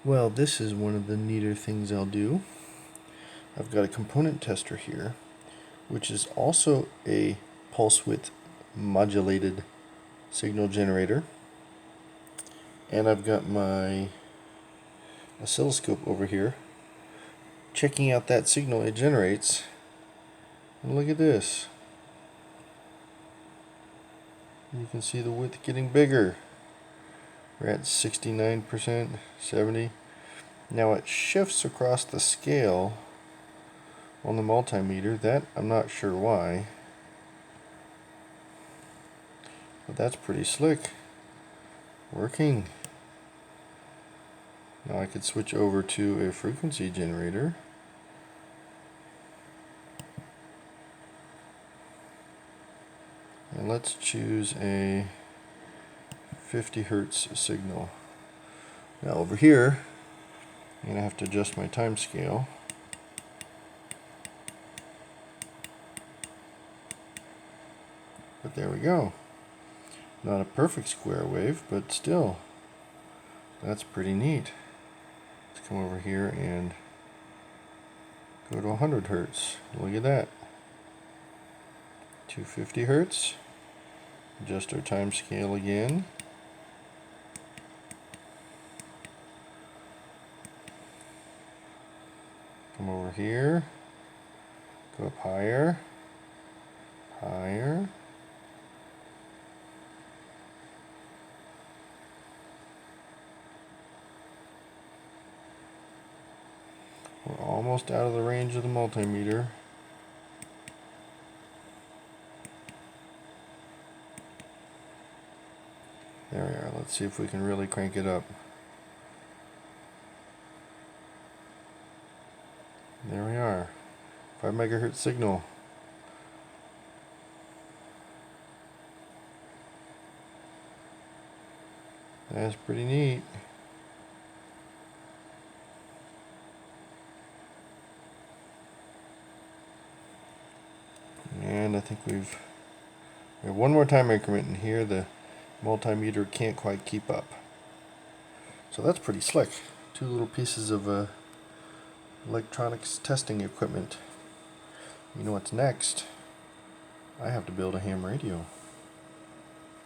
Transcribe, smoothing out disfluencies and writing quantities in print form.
Well, this is one of the neater things I'll do. I've got a component tester here, which is also a pulse width modulated signal generator. And I've got my oscilloscope over here, checking out that signal it generates. And look at this. You can see the width getting bigger. We're at 69%, 70%. Now it shifts across the scale on the multimeter. That I'm not sure why. But that's pretty slick. Working. Now I could switch over to a frequency generator. And let's choose a 50 Hertz signal. Now over here, I'm going to have to adjust my time scale. But there we go. Not a perfect square wave, but still, that's pretty neat. Let's come over here and go to 100 Hertz. Look at that. 250 Hertz. Adjust our time scale again. Come over here. Go up higher. Higher. We're almost out of the range of the multimeter. There we are. Let's see if we can really crank it up. There we are. 5 megahertz signal. That's pretty neat. And I think we have one more time increment in here. The multimeter can't quite keep up. So that's pretty slick. 2 little pieces of electronics testing equipment. You know what's next? I have to build a ham radio.